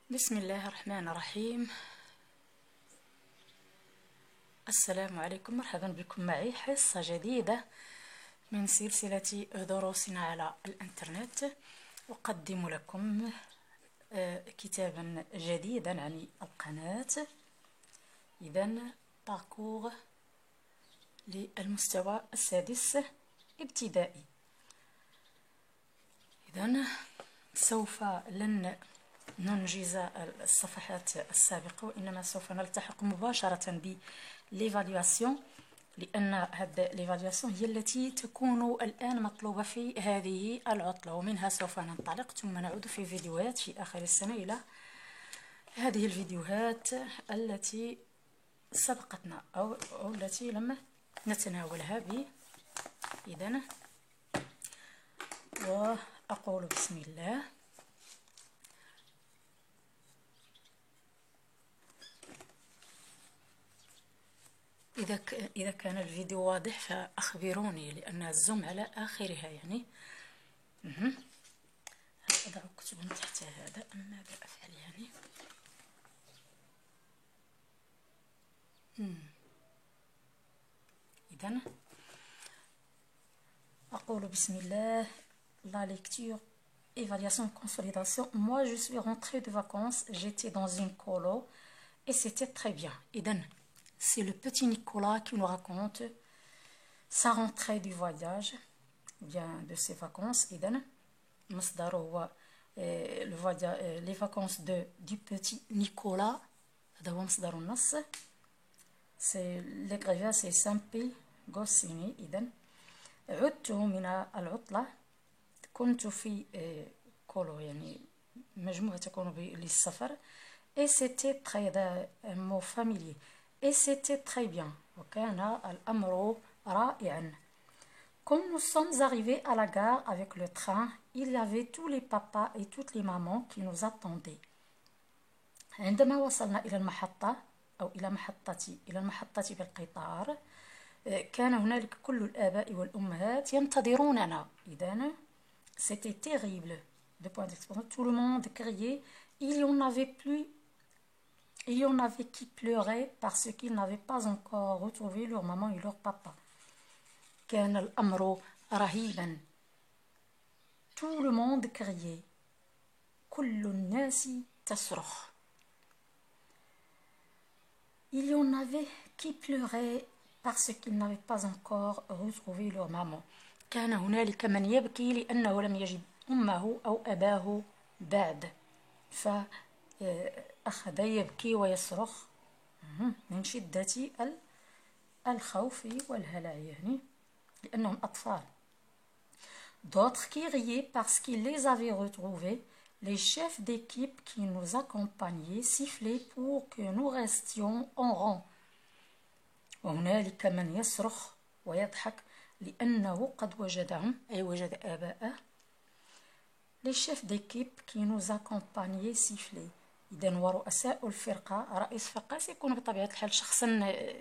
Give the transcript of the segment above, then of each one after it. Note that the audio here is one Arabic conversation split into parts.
بسم الله الرحمن الرحيم. السلام عليكم، مرحبا بكم معي حصة جديدة من سلسلة دروسنا على الإنترنت. أقدم لكم كتابا جديدا عن القناة. إذن باركور للمستوى السادس ابتدائي. إذن سوف لن ننجز الصفحات السابقة، وإنما سوف نلتحق مباشرة بالإيفاليواسيون، لأن هذه الإيفاليواسيون هي التي تكون الآن مطلوبة في هذه العطلة، ومنها سوف ننطلق ثم نعود في فيديوهات في آخر السنة إلى هذه الفيديوهات التي سبقتنا أو التي لم نتناولها إذن وأقول بسم الله. إذا كان الفيديو واضح فأخبروني، لأن الزوم على آخرها يعني. أضع كتبا تحت هذا، ماذا أفعل يعني؟ إذن أقول بسم الله. La lecture, évaluation, consolidation. Moi, je suis rentrée de vacances, j'étais dans une colo et c'était très bien. إذن c'est le petit Nicolas qui nous raconte sa rentrée du voyage, bien de ses vacances. إذن مصدر هو les vacances du petit Nicolas. هذا هو مصدر النص. c'est l'écrivain c'est Sampi Goscinny. إذن عدت من العطلة، كنت في كولو يعني مجموعة تكون للسفر. et c'était très un mot familier. et c'était très bien، وكان الأمر رائعا. Comme nous sommes arrivés à la gare avec le train, il y avait tous les papas et toutes les mamans qui nous attendaient. عندما وصلنا إلى المحطة أو إلى المحطة بالقطار، كان هنالك كل الآباء والأمهات ينتظروننا. إذن c'était terrible. De point d'expression, tout le monde criait. Il y en avait qui pleuraient parce qu'ils n'avaient pas encore retrouvé leur maman et leur papa. كان الأمر رهيبا. Tout le monde criait. كل الناس تصرخ. Il y en avait qui pleuraient parce qu'ils n'avaient pas encore retrouvé leur maman. كان هنالك من يبكي لأنه لم يجد أمه أو أباه بعد، فأخذ يبكي ويصرخ من شدة الخوف والهلع يعني، لأنهم أطفال. D'autres qui riaient parce qu'ils les avaient retrouvés. Les chefs d'équipe qui nous accompagnaient sifflaient pour que nous restions en rang. وهنالك من يصرخ ويضحك لأنه قد وجدهم، أي وجد آباءه. Les chefs d'équipe qui nous accompagnaient sifflaient. إذن ورؤساء الفرقة، رئيس فرقة سيكون بطبيعة الحال شخصا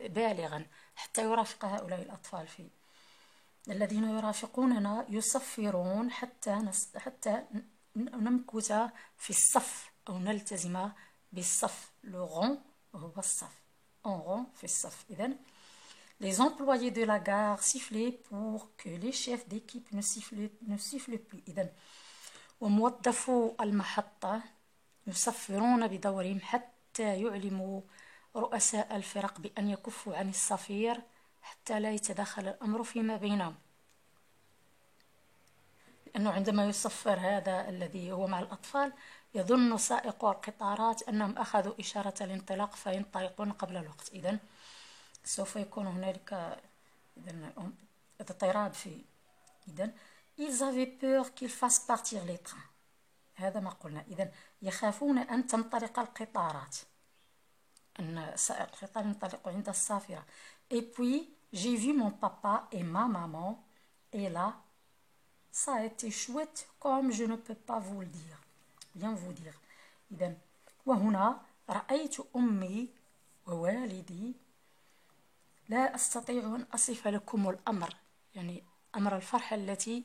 بالغا حتى يرافق هؤلاء الأطفال الذين يرافقوننا يصفرون حتى نمكث في الصف أو نلتزم بالصف. le rang هو الصف، en rang في الصف. إذن les employés de la gare sifflaient pour que les chefs d'équipe ne sifflent plus. إذن وموظفو المحطة يصفرون بدورهم حتى يعلموا رؤساء الفرق بأن يكفوا عن الصفير حتى لا يتدخل الأمر فيما بينهم، لأنه عندما يصفر هذا الذي هو مع الأطفال يظن سائق القطارات أنهم أخذوا إشارة الانطلاق فينطلقون قبل الوقت. إذن سوف يكون هنالك اضطراب في. إذن ils avaient peur qu'ils fassent partir les trains. هذا ما قلنا. إذن يخافون أن تنطلق القطارات، أن سائق القطار ينطلق عند الصافرة. et puis j'ai vu mon papa et ma maman et là ça a été chouette comme je ne peux pas vous le dire. bien vous dire. إذن وهنا رأيت أمي ووالدي. لا أستطيع أن أصف لكم الأمر، يعني أمر الفرحة التي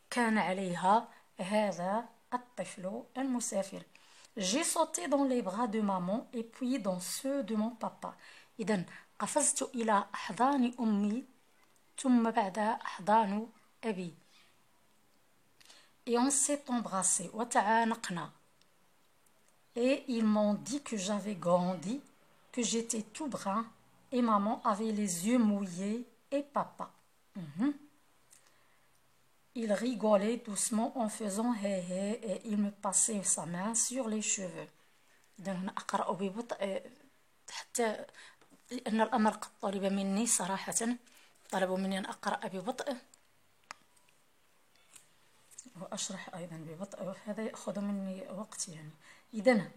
كان عليها هذا الطفل المسافر. J'ai sauté dans les bras de maman et puis dans ceux de mon papa. إذن قفزت إلى أحضان أمي ثم بعدها أحضان أبي. Et on s'est embrassé وتعانقنا. Et ils m'ont dit que j'avais grandi, que j'étais tout brun et maman avait les yeux mouillés et papa. Il rigolait doucement en faisant hé hé et il me passait sa main sur les cheveux. إذن هنا أقرأ ببطء حتى لأن الأمر قد طلب مني صراحة، طلبوا مني أن أقرأ ببطء وأشرح أيضا ببطء وهذا يأخذ مني وقت يعني. إذن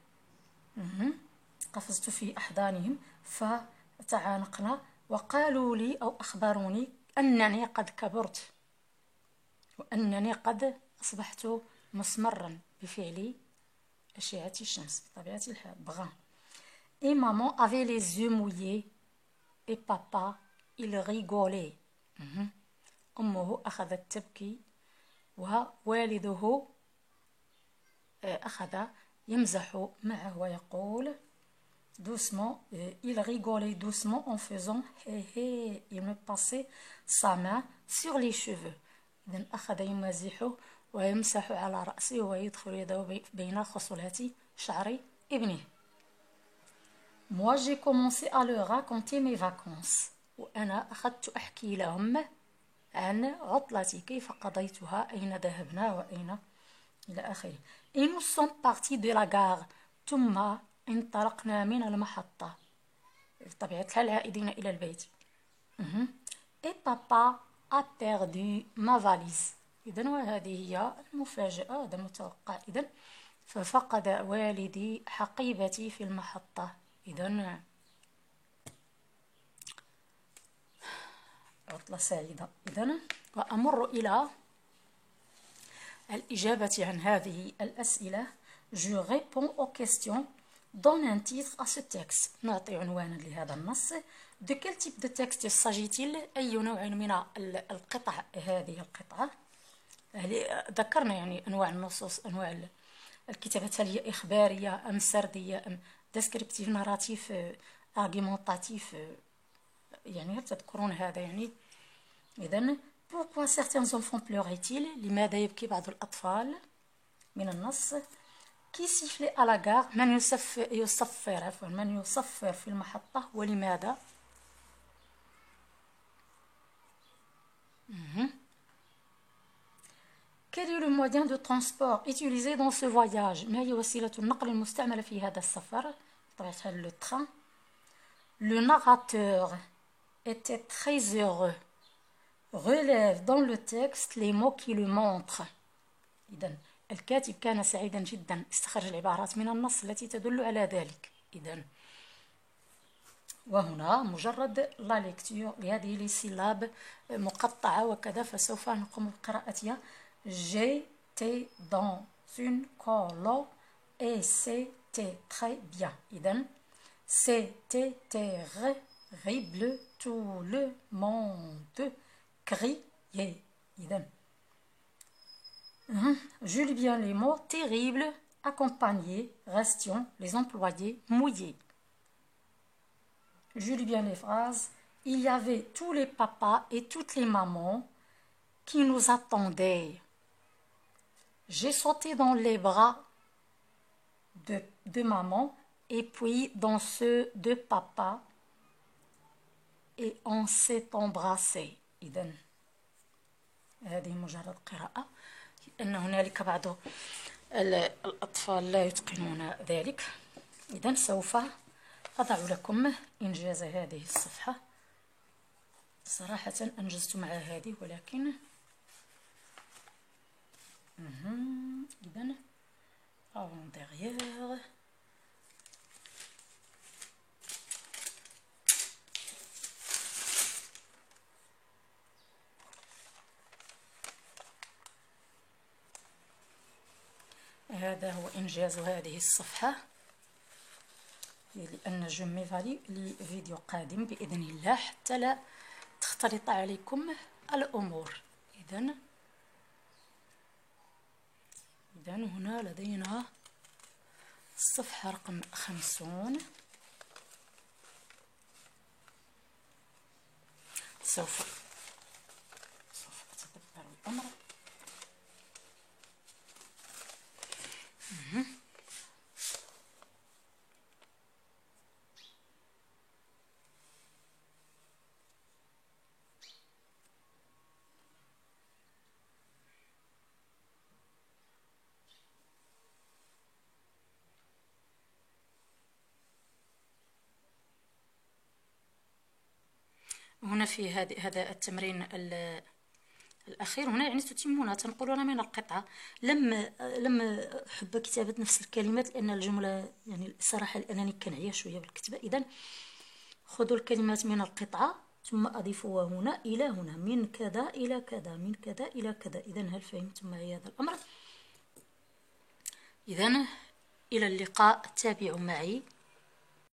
قفزت في أحضانهم فتعانقنا وقالوا لي أو أخبروني أنني قد كبرت وأنني قد أصبحت مسمرا بفعل أشعة الشمس بطبيعة الحال بغان. Et maman avait les yeux mouillés et papa il rigolait. أمه أخذت تبكي ووالده أخذ يمزح معه ويقول doucement, il rigolait doucement en faisant hé hé. Il me passait sa main sur les cheveux. إذن أخذ يمازحه ويمسح على رأسه ويدخل يده بين خصلات شعر ابنه. Moi j'ai commencé à leur raconter mes vacances. وأنا أخذت أحكي لهم عن عطلتي كيف قضيتها، أين ذهبنا وأين إلى آخره. Et nous sommes partis de la gare. ثم انطلقنا من المحطة بطبيعة الحال عائدين إلى البيت. Et papa a perdu ma valise. إذن وهذه هي المفاجأة، هذا متوقع. إذن ففقد والدي حقيبتي في المحطة. إذن عطلة سعيدة. إذن وأمر إلى الإجابة عن هذه الأسئلة. Je réponds aux questions. Donne un titre à ce texte. نعطي عنوانا لهذا النص. De quel type de texte s'agit-il؟ أي نوع من القطع هذه القطعة؟ ذكرنا يعني أنواع النصوص، أنواع الكتابة، هل هي إخبارية أم سردية أم descriptive narratif argumentatif، يعني هل تذكرون هذا يعني؟ إذن pourquoi certains enfants pleuraient-ils؟ لماذا يبكي بعض الأطفال؟ من النص. Qui sifflait à la gare؟ من يصفر في المحطة ولماذا؟ Quel est le moyen de transport utilisé dans ce voyage؟ ما هي وسيلة النقل المستعملة في هذا السفر؟ بطبيعة الحال le train. Le narrateur était très heureux. Relève dans le texte les mots qui le montrent. إذن الكاتب كان سعيدا جدا. استخرج العبارات من النص التي تدل على ذلك. إذن وهنا مجرد لا ليكتور لهذه لي سيلاب مقطعة وكذا، فسوف نقوم بقراءتها. J'étais dans une colo et c'était très bien. إذن c'était terrible, tout le monde criait. إذن je lis bien les mots. Terrible, accompagné, restions, les employés, mouillés. Je lis bien les phrases. Il y avait tous les papas et toutes les mamans qui nous attendaient. J'ai sauté dans les bras de maman et puis dans ceux de papa et on s'est embrassé. إذن هذه مجرد قراءة، لأن هنالك بعض الأطفال لا يتقنون ذلك. إذن سوف أضع لكم إنجاز هذه الصفحة. صراحة أنجزت مع هذه ولكن إذن avant derrière. هذا هو إنجاز هذه الصفحة، لأن جو ميفالي لفيديو قادم بإذن الله حتى لا تختلط عليكم الأمور. إذن هنا لدينا الصفحة رقم 50. سوف أتدبر الأمر. هنا في هذا التمرين الأخير هنا يعني تتمون تنقلون من القطعة. لم أحب كتابة نفس الكلمات لأن الجملة يعني الصراحة لأنني كنعيا شوية بالكتابة. إذن خذوا الكلمات من القطعة ثم أضيفوها هنا إلى هنا، من كذا إلى كذا، من كذا إلى كذا. إذن هل فهمتم معي هذا الأمر؟ إذن إلى اللقاء، تابعوا معي.